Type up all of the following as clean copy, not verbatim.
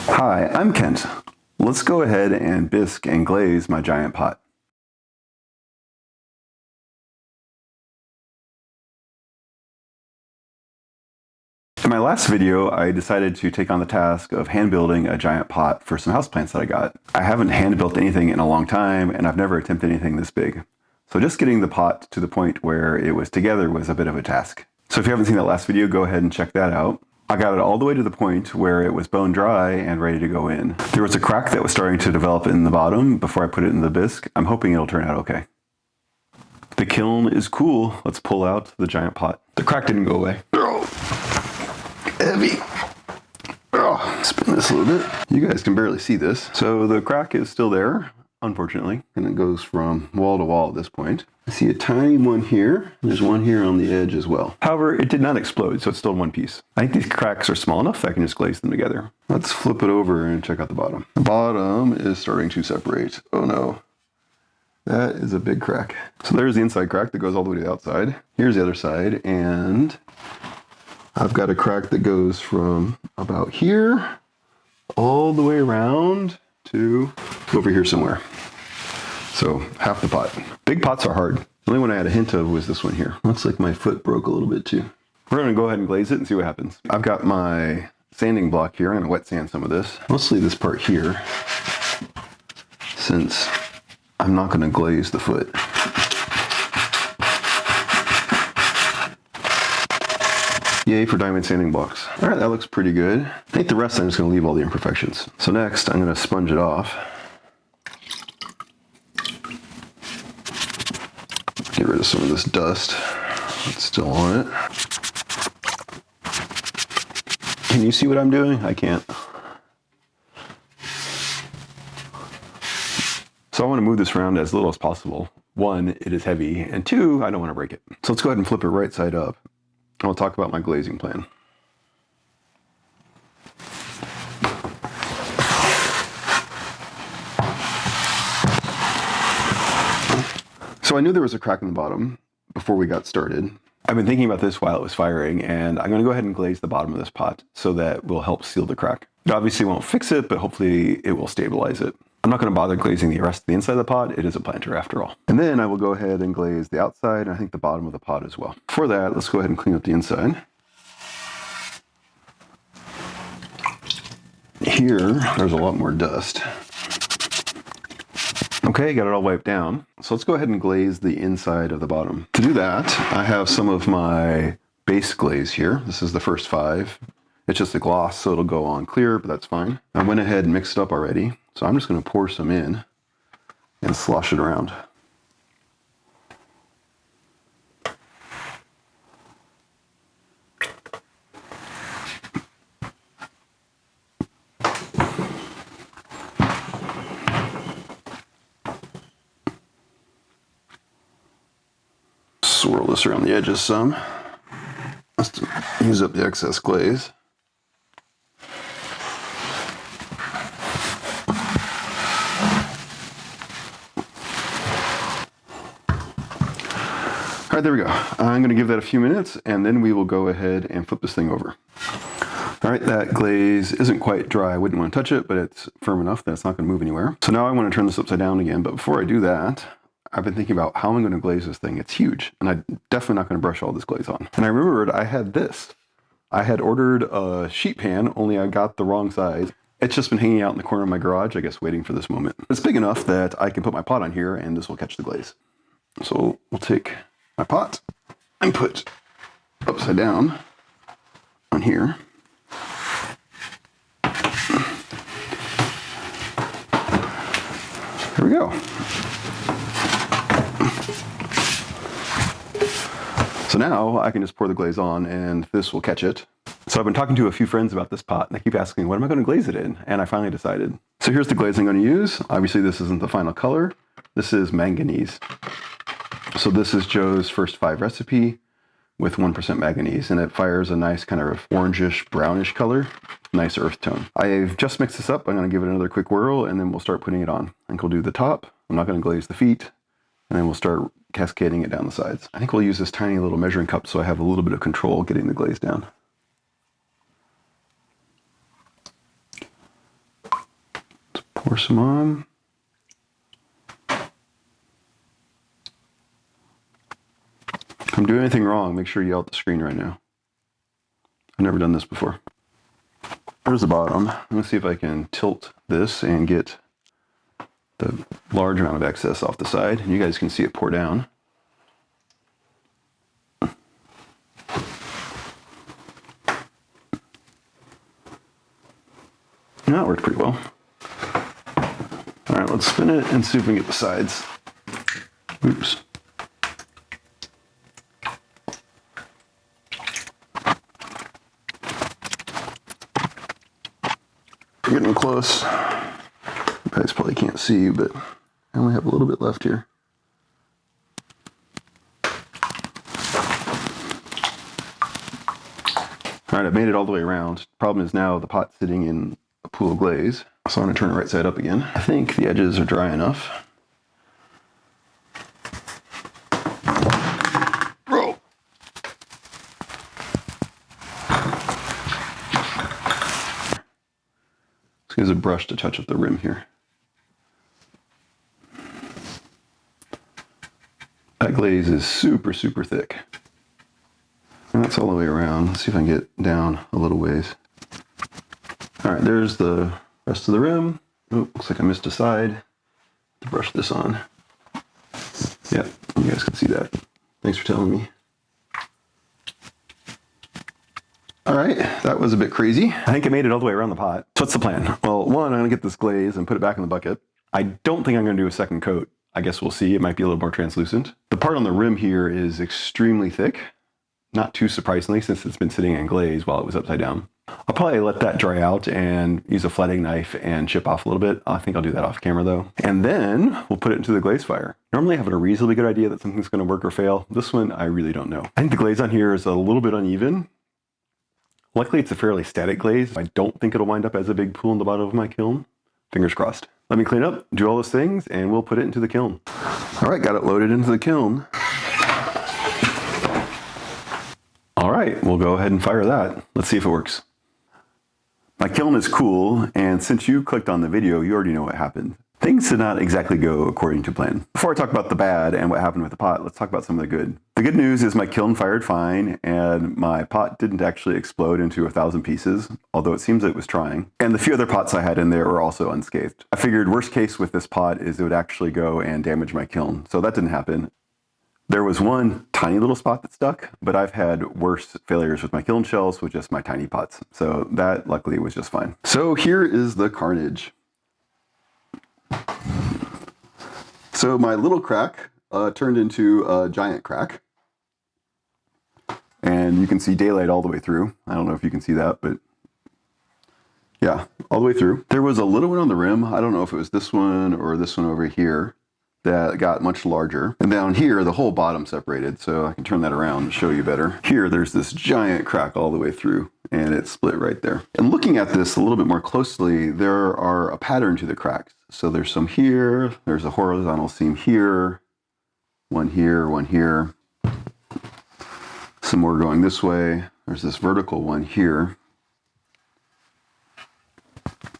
Hi, I'm Kent. Let's go ahead and bisque and glaze my giant pot. In my last video, I decided to take on the task of hand building a giant pot for some houseplants that I got. I haven't hand built anything in a long time, and I've never attempted anything this big. So just getting the pot to the point where it was together was a bit of a task. So if you haven't seen that last video, go ahead and check that out. I got it all the way to the point where it was bone dry and ready to go in. There was a crack that was starting to develop in the bottom before I put it in the bisque. I'm hoping it'll turn out okay. The kiln is cool. Let's pull out the giant pot. The crack didn't go away. Oh, heavy. Oh, spin this a little bit. You guys can barely see this. So the crack is still there, unfortunately, and it goes from wall to wall at this point. I see a tiny one here. There's one here on the edge as well. However, it did not explode, so it's still in one piece. I think these cracks are small enough that I can just glaze them together. Let's flip it over and check out the bottom. The bottom is starting to separate. Oh no. That is a big crack. So there's the inside crack that goes all the way to the outside. Here's the other side, and I've got a crack that goes from about here all the way around to over here somewhere. So half the pot. Big pots are hard. The only one I had a hint of was this one here. Looks like my foot broke a little bit too. We're gonna go ahead and glaze it and see what happens. I've got my sanding block here. I'm gonna wet sand some of this. Mostly this part here, since I'm not gonna glaze the foot. Yay for diamond sanding blocks. All right, that looks pretty good. I think the rest I'm just gonna leave all the imperfections. So next, I'm gonna sponge it off. Get rid of some of this dust that's still on it. Can you see what I'm doing? I can't. So I want to move this around as little as possible. One, it is heavy, and two, I don't want to break it. So let's go ahead and flip it right side up. I'll talk about my glazing plan. So I knew there was a crack in the bottom before we got started. I've been thinking about this while it was firing, and I'm going to go ahead and glaze the bottom of this pot so that will help seal the crack. It obviously won't fix it, but hopefully it will stabilize it. I'm not going to bother glazing the rest of the inside of the pot. It is a planter after all. And then I will go ahead and glaze the outside, and I think the bottom of the pot as well. For that, let's go ahead and clean up the inside. Here, there's a lot more dust. Okay, got it all wiped down. So let's go ahead and glaze the inside of the bottom. To do that, I have some of my base glaze here. This is the first 5. It's just a gloss, so it'll go on clear, but that's fine. I went ahead and mixed it up already. So I'm just gonna pour some in and slosh it around. Swirl this around the edges some. Let's use up the excess glaze. All right, there we go. I'm going to give that a few minutes, and then we will go ahead and flip this thing over. All right, that glaze isn't quite dry. I wouldn't want to touch it, but it's firm enough that it's not going to move anywhere. So now I want to turn this upside down again, but before I do that, I've been thinking about how I'm going to glaze this thing. It's huge, and I'm definitely not going to brush all this glaze on. And I remembered I had this. I had ordered a sheet pan, only I got the wrong size. It's just been hanging out in the corner of my garage, I guess, waiting for this moment. It's big enough that I can put my pot on here, and this will catch the glaze. So we'll take my pot and put upside down on here. Here we go. So now I can just pour the glaze on and this will catch it. So I've been talking to a few friends about this pot and they keep asking, what am I going to glaze it in? And I finally decided. So here's the glaze I'm going to use. Obviously this isn't the final color. This is manganese. So this is Joe's first 5 recipe with 1% manganese, and it fires a nice kind of orangish, brownish color, nice earth tone. I've just mixed this up. I'm going to give it another quick whirl, and then we'll start putting it on. I think we'll do the top. I'm not going to glaze the feet, and then we'll start cascading it down the sides. I think we'll use this tiny little measuring cup so I have a little bit of control getting the glaze down. Pour some on. If I'm doing anything wrong, make sure you yell at the screen right now. I've never done this before. There's the bottom. I'm gonna see if I can tilt this and get the large amount of excess off the side. And you guys can see it pour down. That worked pretty well. All right, let's spin it and see if we can get the sides. Oops. Getting close. You guys probably can't see, but I only have a little bit left here. All right, I've made it all the way around. Problem is now the pot's sitting in a pool of glaze. So I'm gonna turn it right side up again. I think the edges are dry enough. Bro. Let's use a brush to touch up the rim here. That glaze is super, super thick. And that's all the way around. Let's see if I can get down a little ways. All right, there's the rest of the rim. Oh, looks like I missed a side. To brush this on. Yep, you guys can see that. Thanks for telling me. All right, that was a bit crazy. I think I made it all the way around the pot. So what's the plan? Well, one, I'm gonna get this glaze and put it back in the bucket. I don't think I'm gonna do a second coat. I guess we'll see. It might be a little more translucent. The part on the rim here is extremely thick. Not too surprisingly, since it's been sitting in glaze while it was upside down. I'll probably let that dry out and use a flattening knife and chip off a little bit. I think I'll do that off camera though. And then we'll put it into the glaze fire. Normally I have a reasonably good idea that something's gonna work or fail. This one, I really don't know. I think the glaze on here is a little bit uneven. Luckily, it's a fairly static glaze. I don't think it'll wind up as a big pool in the bottom of my kiln. Fingers crossed. Let me clean up, do all those things, and we'll put it into the kiln. All right, got it loaded into the kiln. All right, we'll go ahead and fire that. Let's see if it works. My kiln is cool, and since you clicked on the video, you already know what happened. Things did not exactly go according to plan. Before I talk about the bad and what happened with the pot, let's talk about some of the good. The good news is my kiln fired fine, and my pot didn't actually explode into 1,000 pieces, although it seems it was trying. And the few other pots I had in there were also unscathed. I figured worst case with this pot is it would actually go and damage my kiln, so that didn't happen. There was one tiny little spot that stuck, but I've had worse failures with my kiln shells with just my tiny pots. So that luckily was just fine. So here is the carnage. So my little crack turned into a giant crack. And you can see daylight all the way through. I don't know if you can see that, but yeah, all the way through. There was a little one on the rim. I don't know if it was this one or this one over here that got much larger. And down here, the whole bottom separated, so I can turn that around and show you better. Here, there's this giant crack all the way through, and it split right there. And looking at this a little bit more closely, there are a pattern to the cracks. So there's some here, there's a horizontal seam here, one here, some more going this way. There's this vertical one here,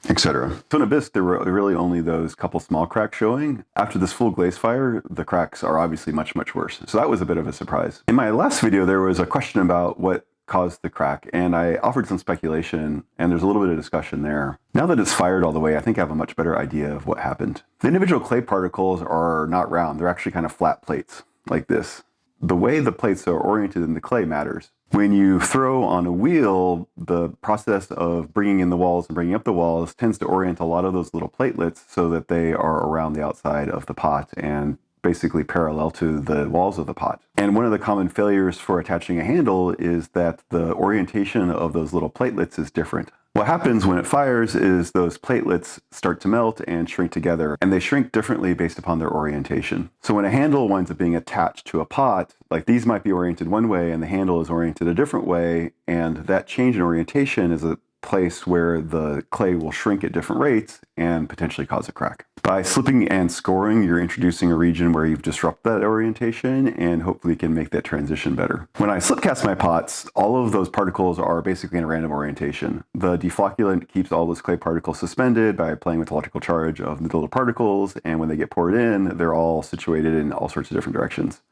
etc. So in a bisque, there were really only those couple small cracks showing. After this full glaze fire, the cracks are obviously much, much worse. So that was a bit of a surprise. In my last video, there was a question about what caused the crack, and I offered some speculation, and there's a little bit of discussion there. Now that it's fired all the way, I think I have a much better idea of what happened. The individual clay particles are not round. They're actually kind of flat plates, like this. The way the plates are oriented in the clay matters. When you throw on a wheel, the process of bringing in the walls and bringing up the walls tends to orient a lot of those little platelets so that they are around the outside of the pot and basically parallel to the walls of the pot. And one of the common failures for attaching a handle is that the orientation of those little platelets is different. What happens when it fires is those platelets start to melt and shrink together, and they shrink differently based upon their orientation. So when a handle winds up being attached to a pot, like these might be oriented one way and the handle is oriented a different way, and that change in orientation is a place where the clay will shrink at different rates and potentially cause a crack. By slipping and scoring, you're introducing a region where you've disrupted that orientation and hopefully can make that transition better. When I slip cast my pots, all of those particles are basically in a random orientation. The deflocculant keeps all those clay particles suspended by playing with the electrical charge of the little particles, and when they get poured in, they're all situated in all sorts of different directions.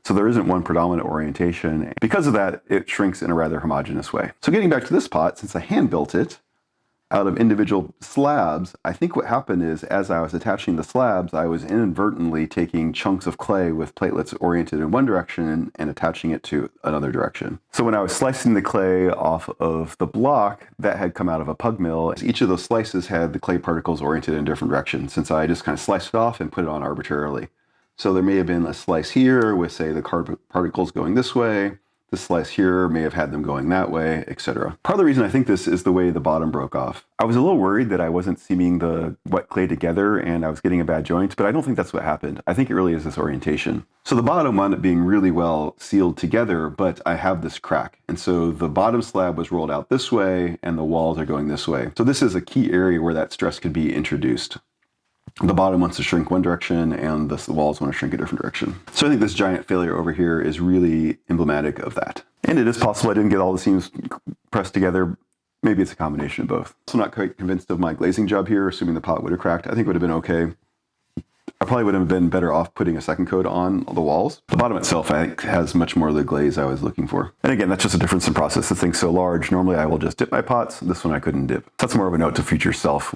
So there isn't one predominant orientation. Because of that, it shrinks in a rather homogeneous way. So getting back to this pot, since I hand built it out of individual slabs, I think what happened is as I was attaching the slabs, I was inadvertently taking chunks of clay with platelets oriented in one direction and attaching it to another direction. So when I was slicing the clay off of the block that had come out of a pug mill, each of those slices had the clay particles oriented in different directions, since I just kind of sliced it off and put it on arbitrarily. So there may have been a slice here with, say, the particles going this way. The slice here may have had them going that way, etc. Part of the reason I think this is the way the bottom broke off. I was a little worried that I wasn't seaming the wet clay together and I was getting a bad joint, but I don't think that's what happened. I think it really is this orientation. So the bottom wound up being really well sealed together, but I have this crack. And so the bottom slab was rolled out this way and the walls are going this way. So this is a key area where that stress could be introduced. The bottom wants to shrink one direction and the walls want to shrink a different direction. So I think this giant failure over here is really emblematic of that. And it is possible I didn't get all the seams pressed together. Maybe it's a combination of both. I'm not quite convinced of my glazing job here, assuming the pot would have cracked. I think it would have been okay. I probably would have been better off putting a second coat on the walls. The bottom itself, I think, has much more of the glaze I was looking for. And again, that's just a difference in process. The thing's so large. Normally I will just dip my pots. This one I couldn't dip. That's more of a note to future self.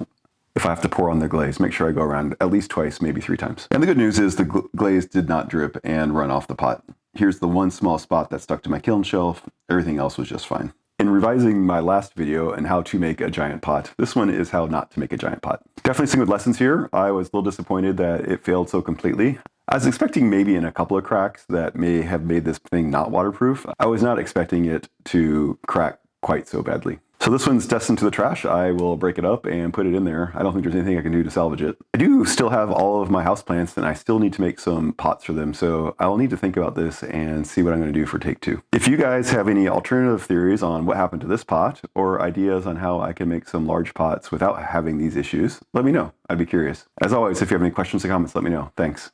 If I have to pour on the glaze, make sure I go around at least twice, maybe 3 times. And the good news is the glaze did not drip and run off the pot. Here's the one small spot that stuck to my kiln shelf. Everything else was just fine. In revising my last video on how to make a giant pot, this one is how not to make a giant pot. Definitely some good lessons here. I was a little disappointed that it failed so completely. I was expecting maybe in a couple of cracks that may have made this thing not waterproof. I was not expecting it to crack quite so badly. So this one's destined to the trash. I will break it up and put it in there. I don't think there's anything I can do to salvage it. I do still have all of my houseplants and I still need to make some pots for them. So I'll need to think about this and see what I'm going to do for take 2. If you guys have any alternative theories on what happened to this pot or ideas on how I can make some large pots without having these issues, let me know. I'd be curious. As always, if you have any questions or comments, let me know. Thanks.